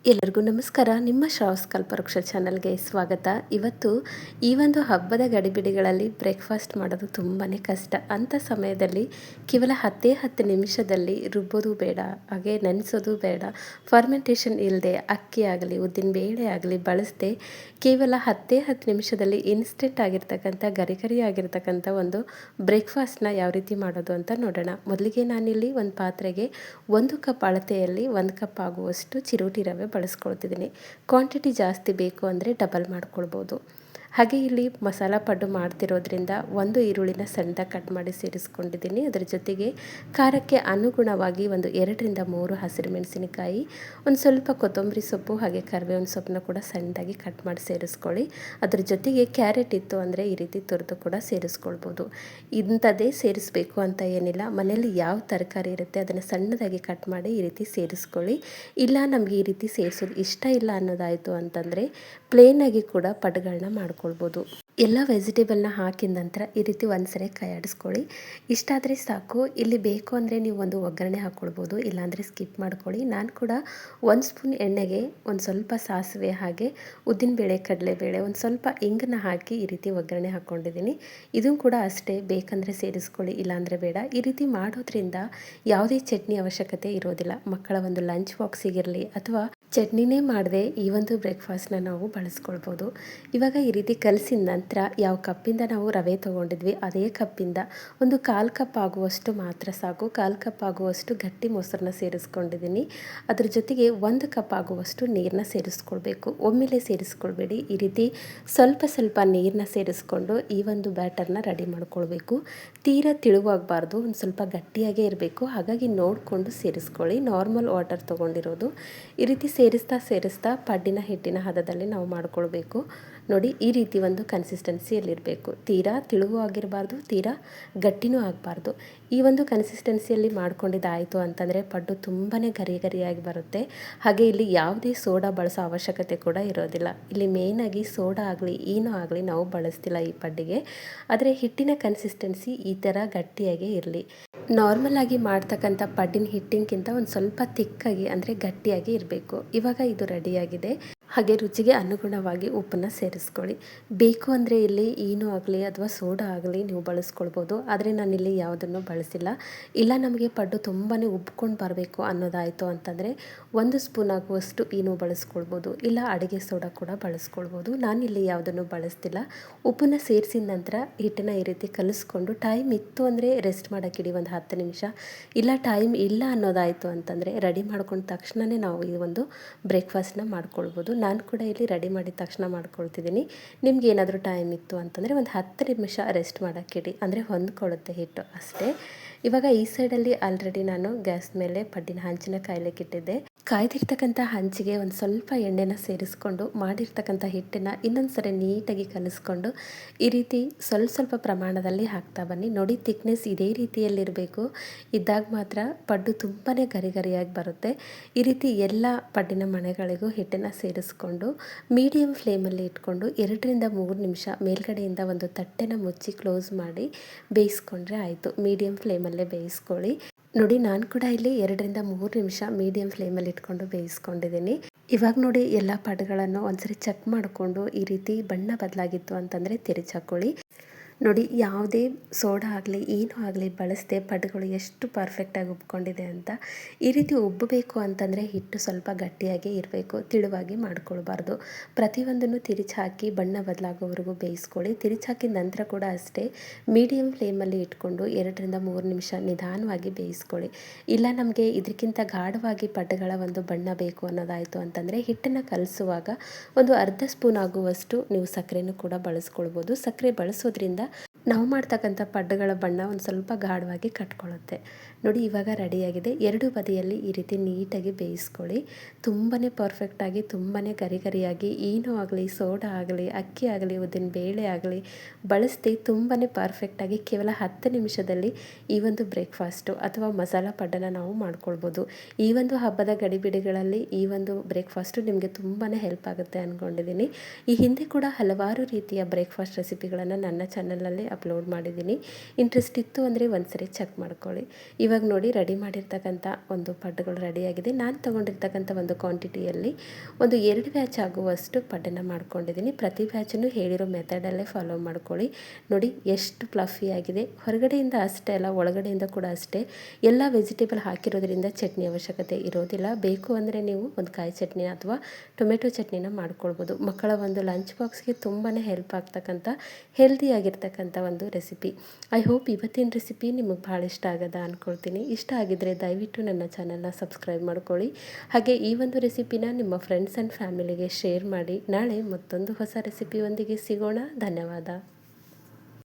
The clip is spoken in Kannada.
ಎಲ್ಲರಿಗೂ ನಮಸ್ಕಾರ. ನಿಮ್ಮ ಶ್ರಾವಸ್ ಕಲ್ಪವೃಕ್ಷ ಚಾನಲ್ಗೆ ಸ್ವಾಗತ. ಇವತ್ತು ಈ ಒಂದು ಹಬ್ಬದ ಗಡಿಬಿಡಿಗಳಲ್ಲಿ ಬ್ರೇಕ್ಫಾಸ್ಟ್ ಮಾಡೋದು ತುಂಬಾ ಕಷ್ಟ. ಅಂಥ ಸಮಯದಲ್ಲಿ ಕೇವಲ 10 ನಿಮಿಷದಲ್ಲಿ ರುಬ್ಬೋದು ಬೇಡ, ಹಾಗೆ ನೆನೆಸೋದು ಬೇಡ, ಫರ್ಮೆಂಟೇಷನ್ ಇಲ್ಲದೆ ಅಕ್ಕಿ ಆಗಲಿ ಉದ್ದಿನ ಬೇಳೆ ಆಗಲಿ ಬಳಸದೆ ಕೇವಲ 10 ನಿಮಿಷದಲ್ಲಿ ಇನ್ಸ್ಟೆಂಟ್ ಆಗಿರ್ತಕ್ಕಂಥ ಗರಿ ಆಗಿರ್ತಕ್ಕಂಥ ಒಂದು ಬ್ರೇಕ್ಫಾಸ್ಟ್ನ ಯಾವ ರೀತಿ ಮಾಡೋದು ಅಂತ ನೋಡೋಣ. ಮೊದಲಿಗೆ ನಾನಿಲ್ಲಿ ಒಂದು ಪಾತ್ರೆಗೆ 1 ಕಪ್ ಅಳತೆಯಲ್ಲಿ 1 ಕಪ್ ಆಗುವಷ್ಟು ಚಿರೋಟಿ ರವೆ ಬಳಸ್ಕೊಳ್ತಿದ್ದೀನಿ. ಕ್ವಾಂಟಿಟಿ ಜಾಸ್ತಿ ಬೇಕು ಅಂದರೆ ಡಬಲ್ ಮಾಡ್ಕೊಳ್ಬೋದು. ಹಾಗೆ ಇಲ್ಲಿ ಮಸಾಲ ಪಡ್ಡು ಮಾಡ್ತಿರೋದ್ರಿಂದ 1 ಈರುಳ್ಳಿನ ಸಣ್ಣದಾಗಿ ಕಟ್ ಮಾಡಿ ಸೇರಿಸ್ಕೊಂಡಿದ್ದೀನಿ. ಅದರ ಜೊತೆಗೆ ಖಾರಕ್ಕೆ ಅನುಗುಣವಾಗಿ ಒಂದು 2ರಿಂದ 3 ಹಸಿರು ಮೆಣಸಿನಕಾಯಿ, ಒಂದು ಸ್ವಲ್ಪ ಕೊತ್ತಂಬರಿ ಸೊಪ್ಪು ಹಾಗೆ ಕರಿಬೇವಿನ ಸೊಪ್ಪನ್ನ ಕೂಡ ಸಣ್ಣದಾಗಿ ಕಟ್ ಮಾಡಿ ಸೇರಿಸ್ಕೊಳ್ಳಿ. ಅದ್ರ ಜೊತೆಗೆ ಕ್ಯಾರೆಟ್ ಇತ್ತು ಅಂದರೆ ಈ ರೀತಿ ತುರಿದು ಕೂಡ ಸೇರಿಸ್ಕೊಳ್ಬೋದು. ಇಂಥದ್ದೇ ಸೇರಿಸಬೇಕು ಅಂತ ಏನಿಲ್ಲ, ಮನೆಯಲ್ಲಿ ಯಾವ ತರಕಾರಿ ಇರುತ್ತೆ ಅದನ್ನು ಸಣ್ಣದಾಗಿ ಕಟ್ ಮಾಡಿ ಈ ರೀತಿ ಸೇರಿಸ್ಕೊಳ್ಳಿ. ಇಲ್ಲ ನಮಗೆ ಈ ರೀತಿ ಸೇರಿಸೋದು ಇಷ್ಟ ಇಲ್ಲ ಅನ್ನೋದಾಯಿತು ಅಂತಂದರೆ ಪ್ಲೇನಾಗಿ ಕೂಡ ಪಡ್ಗಳನ್ನ ಮಾಡ್ಕೊಳ್ಬೋದು. ಎಲ್ಲ ವೆಜಿಟೇಬಲ್ನ ಹಾಕಿದ ನಂತರ ಈ ರೀತಿ ಒಂದ್ಸರಿ ಕೈ ಆಡಿಸ್ಕೊಳ್ಳಿ. ಇಷ್ಟಾದರೆ ಸಾಕು. ಇಲ್ಲಿ ಬೇಕು ಅಂದರೆ ನೀವು ಒಂದು ಒಗ್ಗರಣೆ ಹಾಕ್ಕೊಳ್ಬೋದು, ಇಲ್ಲಾಂದರೆ ಸ್ಕಿಪ್ ಮಾಡ್ಕೊಳ್ಳಿ. ನಾನು ಕೂಡ 1 ಸ್ಪೂನ್ ಎಣ್ಣೆಗೆ ಒಂದು ಸ್ವಲ್ಪ ಸಾಸಿವೆ ಹಾಗೆ ಉದ್ದಿನಬೇಳೆ ಕಡಲೆಬೇಳೆ ಒಂದು ಸ್ವಲ್ಪ ಇಂಗನ್ನ ಹಾಕಿ ಈ ರೀತಿ ಒಗ್ಗರಣೆ ಹಾಕ್ಕೊಂಡಿದ್ದೀನಿ. ಇದೂ ಕೂಡ ಅಷ್ಟೇ, ಬೇಕಂದರೆ ಸೇರಿಸ್ಕೊಳ್ಳಿ ಇಲ್ಲಾಂದರೆ ಬೇಡ. ಈ ರೀತಿ ಮಾಡೋದ್ರಿಂದ ಯಾವುದೇ ಚಟ್ನಿ ಅವಶ್ಯಕತೆ ಇರೋದಿಲ್ಲ. ಮಕ್ಕಳ ಒಂದು ಲಂಚ್ ಬಾಕ್ಸಿಗಿರಲಿ ಅಥವಾ ಚಟ್ನಿನೇ ಮಾಡದೆ ಈ ಒಂದು ಬ್ರೇಕ್ಫಾಸ್ಟ್ನ ನಾವು ಬಳಸ್ಕೊಳ್ಬೋದು. ಇವಾಗ ಈ ರೀತಿ ಕಲಸಿದ ನಂತರ ಯಾವ ಕಪ್ಪಿಂದ ನಾವು ರವೆ ತೊಗೊಂಡಿದ್ವಿ ಅದೇ ಕಪ್ಪಿಂದ ಒಂದು 1/4 ಕಪ್ ಆಗುವಷ್ಟು ಮಾತ್ರ ಸಾಕು. 1/4 ಕಪ್ ಆಗುವಷ್ಟು ಗಟ್ಟಿ ಮೊಸರನ್ನ ಸೇರಿಸ್ಕೊಂಡಿದ್ದೀನಿ. ಅದ್ರ ಜೊತೆಗೆ 1 ಕಪ್ ಆಗುವಷ್ಟು ನೀರನ್ನ ಸೇರಿಸ್ಕೊಳ್ಬೇಕು. ಒಮ್ಮೆಲೆ ಸೇರಿಸ್ಕೊಳ್ಬೇಡಿ. ಈ ರೀತಿ ಸ್ವಲ್ಪ ಸ್ವಲ್ಪ ನೀರನ್ನ ಸೇರಿಸ್ಕೊಂಡು ಈ ಒಂದು ಬ್ಯಾಟರ್ನ ರೆಡಿ ಮಾಡ್ಕೊಳ್ಬೇಕು. ತೀರಾ ತಿಳುವಾಗಬಾರ್ದು, ಒಂದು ಸ್ವಲ್ಪ ಗಟ್ಟಿಯಾಗೇ ಇರಬೇಕು. ಹಾಗಾಗಿ ನೋಡಿಕೊಂಡು ಸೇರಿಸ್ಕೊಳ್ಳಿ. Normal water ತೊಗೊಂಡಿರೋದು. ಈ ರೀತಿ ಸೇರಿಸ್ತಾ ಪಡ್ಡಿನ ಹಿಟ್ಟಿನ ಹದದಲ್ಲಿ ನಾವು ಮಾಡ್ಕೊಳ್ಬೇಕು. ನೋಡಿ, ಈ ರೀತಿ ಒಂದು ಕನ್ಸಿಸ್ಟೆನ್ಸಿಯಲ್ಲಿರಬೇಕು. ತೀರಾ ತಿಳುವು ಆಗಿರಬಾರ್ದು, ತೀರಾ ಗಟ್ಟಿನೂ ಆಗಬಾರ್ದು. ಈ ಒಂದು ಕನ್ಸಿಸ್ಟೆನ್ಸಿಯಲ್ಲಿ ಮಾಡ್ಕೊಂಡಿದ್ದಾಯಿತು ಅಂತಂದರೆ ಪಡ್ಡು ತುಂಬಾ ಗರಿಯಾಗಿ ಬರುತ್ತೆ. ಹಾಗೆ ಇಲ್ಲಿ ಯಾವುದೇ ಸೋಡಾ ಬಳಸೋ ಅವಶ್ಯಕತೆ ಕೂಡ ಇರೋದಿಲ್ಲ. ಇಲ್ಲಿ ಮೇಯ್ನಾಗಿ ಸೋಡಾ ಆಗಲಿ ಏನೂ ಆಗಲಿ ನಾವು ಬಳಸ್ತಿಲ್ಲ ಈ ಪಡ್ಡಿಗೆ. ಆದರೆ ಹಿಟ್ಟಿನ ಕನ್ಸಿಸ್ಟೆನ್ಸಿ ಈ ಥರ ಗಟ್ಟಿಯಾಗೇ ಇರಲಿ. ನಾರ್ಮಲ್ ಆಗಿ ಮಾಡ್ತಕ್ಕಂಥ ಪಡ್ಡಿನ ಹಿಟ್ಟಿನಕ್ಕಿಂತ ಒಂದು ಸ್ವಲ್ಪ ತಿಕ್ಕಾಗಿ ಅಂದರೆ ಗಟ್ಟಿಯಾಗಿ ಇರಬೇಕು. ಇವಾಗ ಇದು ರೆಡಿಯಾಗಿದೆ. ಹಾಗೆ ರುಚಿಗೆ ಅನುಗುಣವಾಗಿ ಉಪ್ಪನ್ನು ಸೇರಿಸ್ಕೊಳ್ಳಿ. ಬೇಕು ಅಂದರೆ ಇಲ್ಲಿ ಏನೂ ಆಗಲಿ ಅಥವಾ ಸೋಡಾ ಆಗಲಿ ನೀವು ಬಳಸ್ಕೊಳ್ಬೋದು. ಆದರೆ ನಾನಿಲ್ಲಿ ಯಾವುದನ್ನು ಬಳಸಿಲ್ಲ. ಇಲ್ಲ ನಮಗೆ ಪಡ್ಡು ತುಂಬಾ ಉಬ್ಕೊಂಡು ಬರಬೇಕು ಅನ್ನೋದಾಯಿತು ಅಂತಂದರೆ 1 ಸ್ಪೂನ್ ಆಗುವಷ್ಟು ಏನೂ ಬಳಸ್ಕೊಳ್ಬೋದು. ಇಲ್ಲ ಅಡುಗೆ ಸೋಡಾ ಕೂಡ ಬಳಸ್ಕೊಳ್ಬೋದು. ನಾನಿಲ್ಲಿ ಯಾವುದನ್ನು ಬಳಸ್ತಿಲ್ಲ. ಉಪ್ಪನ್ನು ಸೇರಿಸಿದ ನಂತರ ಹಿಟ್ಟನ್ನು ಈ ರೀತಿ ಕಲಿಸ್ಕೊಂಡು ಟೈಮ್ ಇತ್ತು ಅಂದರೆ ರೆಸ್ಟ್ ಮಾಡೋಕ್ಕಿಡಿ ಒಂದು 10 ನಿಮಿಷ. ಇಲ್ಲ ಟೈಮ್ ಇಲ್ಲ ಅನ್ನೋದಾಯಿತು ಅಂತಂದರೆ ರೆಡಿ ಮಾಡ್ಕೊಂಡ ತಕ್ಷಣವೇ ನಾವು ಈ ಒಂದು ಬ್ರೇಕ್ಫಾಸ್ಟ್ನ ಮಾಡ್ಕೊಳ್ಬೋದು. ನಾನು ಕೂಡ ಇಲ್ಲಿ ರೆಡಿ ಮಾಡಿದ ತಕ್ಷಣ ಮಾಡ್ಕೊಳ್ತಿದ್ದೀನಿ. ನಿಮ್ಗೆ ಏನಾದರೂ ಟೈಮ್ ಇತ್ತು ಅಂತಂದರೆ ಒಂದು 10 ನಿಮಿಷ ರೆಸ್ಟ್ ಮಾಡೋಕ್ಕಿಡಿ, ಅಂದರೆ ಹೊಂದ್ಕೊಳ್ಳುತ್ತೆ ಹಿಟ್ಟು ಅಷ್ಟೇ. ಇವಾಗ ಈ ಸೈಡಲ್ಲಿ ಆಲ್ರೆಡಿ ನಾನು ಗ್ಯಾಸ್ ಮೇಲೆ ಪಡ್ಡಿನ ಹಂಚಿನ ಕಾಯ್ಲಿಕ್ಕಿಟ್ಟಿದ್ದೆ. ಕಾಯ್ದಿರ್ತಕ್ಕಂಥ ಹಂಚಿಗೆ ಒಂದು ಸ್ವಲ್ಪ ಎಣ್ಣೆನ ಸೇರಿಸ್ಕೊಂಡು ಮಾಡಿರ್ತಕ್ಕಂಥ ಹಿಟ್ಟನ್ನು ಇನ್ನೊಂದು ಸರಿ ನೀಟಾಗಿ ಕಲಿಸ್ಕೊಂಡು ಈ ರೀತಿ ಸ್ವಲ್ಪ ಪ್ರಮಾಣದಲ್ಲಿ ಹಾಕ್ತಾ ಬನ್ನಿ. ನೋಡಿ, ಥಿಕ್ನೆಸ್ ಇದೇ ರೀತಿಯಲ್ಲಿರಬೇಕು. ಇದ್ದಾಗ ಮಾತ್ರ ಪಡ್ಡು ತುಂಬಾ ಗರಿಯಾಗಿ ಬರುತ್ತೆ. ಈ ರೀತಿ ಎಲ್ಲ ಪಡ್ಡಿನ ಮಣೆಗಳಿಗೂ ಹಿಟ್ಟನ್ನು ಸೇರಿಸ್ಕೊಂಡು ಮೀಡಿಯಮ್ ಫ್ಲೇಮಲ್ಲಿ ಇಟ್ಕೊಂಡು 2ರಿಂದ 3 ನಿಮಿಷ ಮೇಲ್ಗಡೆಯಿಂದ ಒಂದು ತಟ್ಟೆನ ಮುಚ್ಚಿ ಕ್ಲೋಸ್ ಮಾಡಿ ಬೇಯಿಸ್ಕೊಂಡ್ರೆ ಆಯಿತು. ಮೀಡಿಯಮ್ ಫ್ಲೇಮಲ್ಲೇ ಬೇಯಿಸ್ಕೊಳ್ಳಿ. ನೋಡಿ, ನಾನು ಕೂಡ ಇಲ್ಲಿ 2ರಿಂದ 3 ನಿಮಿಷ ಮೀಡಿಯಮ್ ಫ್ಲೇಮಲ್ಲಿ ಇಟ್ಕೊಂಡು ಬೇಯಿಸ್ಕೊಂಡಿದ್ದೀನಿ. ಇವಾಗ ನೋಡಿ, ಎಲ್ಲ ಪಡ್ಗಳನ್ನು ಒಂದ್ಸರಿ ಚೆಕ್ ಮಾಡಿಕೊಂಡು ಈ ರೀತಿ ಬಣ್ಣ ಬದಲಾಗಿತ್ತು ಅಂತಂದರೆ ತಿರುಚಿ ಹಾಕ್ಕೊಳ್ಳಿ. ನೋಡಿ, ಯಾವುದೇ ಸೋಡಾ ಆಗಲಿ ಏನೂ ಆಗಲಿ ಬಳಸದೆ ಪಡ್ಡುಗಳು ಎಷ್ಟು ಪರ್ಫೆಕ್ಟಾಗಿ ಉಬ್ಕೊಂಡಿದೆ ಅಂತ. ಈ ರೀತಿ ಉಬ್ಬಬೇಕು ಅಂತಂದರೆ ಹಿಟ್ಟು ಸ್ವಲ್ಪ ಗಟ್ಟಿಯಾಗೇ ಇರಬೇಕು, ತಿಳುವಾಗಿ ಮಾಡ್ಕೊಳ್ಬಾರ್ದು. ಪ್ರತಿಯೊಂದನ್ನು ತಿರುಚಿ ಹಾಕಿ ಬಣ್ಣ ಬದಲಾಗೋವರೆಗೂ ಬೇಯಿಸ್ಕೊಳ್ಳಿ. ತಿರುಚಿ ಹಾಕಿದ ನಂತರ ಕೂಡ ಅಷ್ಟೇ ಮೀಡಿಯಮ್ ಫ್ಲೇಮಲ್ಲಿ ಇಟ್ಕೊಂಡು 2ರಿಂದ 3 ನಿಮಿಷ ನಿಧಾನವಾಗಿ ಬೇಯಿಸ್ಕೊಳ್ಳಿ. ಇಲ್ಲ ನಮಗೆ ಇದಕ್ಕಿಂತ ಗಾಢವಾಗಿ ಪಡ್ಡುಗಳ ಒಂದು ಬಣ್ಣ ಬೇಕು ಅನ್ನೋದಾಯಿತು ಅಂತಂದರೆ ಹಿಟ್ಟನ್ನು ಕಲಿಸುವಾಗ ಒಂದು ಅರ್ಧ ಸ್ಪೂನ್ ಆಗುವಷ್ಟು ನೀವು ಸಕ್ಕರೆನೂ ಕೂಡ ಬಳಸ್ಕೊಳ್ಬೋದು. ಸಕ್ಕರೆ ಬಳಸೋದ್ರಿಂದ ನಾವು ಮಾಡ್ತಕ್ಕಂಥ ಪಡ್ಡುಗಳ ಬಣ್ಣ ಒಂದು ಸ್ವಲ್ಪ ಗಾಢವಾಗಿ ಕಟ್ಕೊಳ್ಳುತ್ತೆ. ನೋಡಿ, ಇವಾಗ ರೆಡಿಯಾಗಿದೆ. 2 ಬದಿಯಲ್ಲಿ ಈ ರೀತಿ ನೀಟಾಗಿ ಬೇಯಿಸ್ಕೊಳ್ಳಿ. ತುಂಬಾ ಪರ್ಫೆಕ್ಟಾಗಿ ತುಂಬಾ ಗರಿಯಾಗಿ ಏನೂ ಆಗಲಿ ಸೋಡಾ ಆಗಲಿ ಅಕ್ಕಿ ಆಗಲಿ ಉದ್ದಿನ ಬೇಳೆ ಆಗಲಿ ಬಳಸದೆ ತುಂಬಾ ಪರ್ಫೆಕ್ಟಾಗಿ ಕೇವಲ 10 ನಿಮಿಷದಲ್ಲಿ ಈ ಒಂದು ಬ್ರೇಕ್ಫಾಸ್ಟು ಅಥವಾ ಮಸಾಲ ಪಡ್ಡನ್ನು ನಾವು ಮಾಡ್ಕೊಳ್ಬೋದು. ಈ ಒಂದು ಹಬ್ಬದ ಗಡಿಬಿಡಿಗಳಲ್ಲಿ ಈ ಒಂದು ಬ್ರೇಕ್ಫಾಸ್ಟು ನಿಮಗೆ ತುಂಬಾ ಹೆಲ್ಪ್ ಆಗುತ್ತೆ ಅಂದ್ಕೊಂಡಿದ್ದೀನಿ. ಈ ಹಿಂದೆ ಕೂಡ ಹಲವಾರು ರೀತಿಯ ಬ್ರೇಕ್ಫಾಸ್ಟ್ ರೆಸಿಪಿಗಳನ್ನು ನನ್ನ ಚಾನಲಲ್ಲಿ ಅಪ್ಲೋಡ್ ಮಾಡಿದ್ದೀನಿ. ಇಂಟ್ರೆಸ್ಟ್ ಇತ್ತು ಅಂದರೆ ಒಂದ್ಸರಿ ಚೆಕ್ ಮಾಡ್ಕೊಳ್ಳಿ. ಇವಾಗ ನೋಡಿ ರೆಡಿ ಮಾಡಿರ್ತಕ್ಕಂಥ ಒಂದು ಪಡ್ಡುಗಳು ರೆಡಿಯಾಗಿದೆ. ನಾನು ತೊಗೊಂಡಿರ್ತಕ್ಕಂಥ ಒಂದು ಕ್ವಾಂಟಿಟಿಯಲ್ಲಿ ಒಂದು 2 ಬ್ಯಾಚ್ ಆಗುವಷ್ಟು ಪಡ್ಡನ್ನು ಮಾಡ್ಕೊಂಡಿದ್ದೀನಿ. ಪ್ರತಿ ಬ್ಯಾಚನ್ನು ಹೇಳಿರೋ ಮೆಥಡಲ್ಲೇ ಫಾಲೋ ಮಾಡ್ಕೊಳ್ಳಿ. ನೋಡಿ ಎಷ್ಟು ಫ್ಲಫಿ ಆಗಿದೆ. ಹೊರಗಡೆಯಿಂದ ಅಷ್ಟೇ ಅಲ್ಲ, ಒಳಗಡೆಯಿಂದ ಕೂಡ ಅಷ್ಟೇ. ಎಲ್ಲ ವೆಜಿಟೇಬಲ್ ಹಾಕಿರೋದ್ರಿಂದ ಚಟ್ನಿ ಅವಶ್ಯಕತೆ ಇರೋದಿಲ್ಲ. ಬೇಕು ಅಂದರೆ ನೀವು ಒಂದು ಕಾಯಿ ಚಟ್ನಿ ಅಥವಾ ಟೊಮೆಟೊ ಚಟ್ನಿನ ಮಾಡ್ಕೊಳ್ಬೋದು. ಮಕ್ಕಳ ಒಂದು ಲಂಚ್ ಬಾಕ್ಸ್ಗೆ ತುಂಬಾ ಹೆಲ್ಪ್ ಆಗ್ತಕ್ಕಂಥ ಹೆಲ್ದಿಯಾಗಿರ್ತಕ್ಕಂಥ ಒಂದು ರೆಸಿಪಿ. ಐ ಹೋಪ್ ಇವತ್ತಿನ ರೆಸಿಪಿ ನಿಮಗೆ ಭಾಳ ಇಷ್ಟ ಆಗದ ಅಂದ್ಕೊಳ್ತೀನಿ. ಇಷ್ಟ ಆಗಿದ್ದರೆ ದಯವಿಟ್ಟು ನನ್ನ ಚಾನಲ್ನ ಸಬ್ಸ್ಕ್ರೈಬ್ ಮಾಡ್ಕೊಳ್ಳಿ. ಹಾಗೆ ಈ ಒಂದು ರೆಸಿಪಿನ ನಿಮ್ಮ ಫ್ರೆಂಡ್ಸ್ ಆ್ಯಂಡ್ ಫ್ಯಾಮಿಲಿಗೆ ಶೇರ್ ಮಾಡಿ. ನಾಳೆ ಮತ್ತೊಂದು ಹೊಸ ರೆಸಿಪಿಯೊಂದಿಗೆ ಸಿಗೋಣ. ಧನ್ಯವಾದ.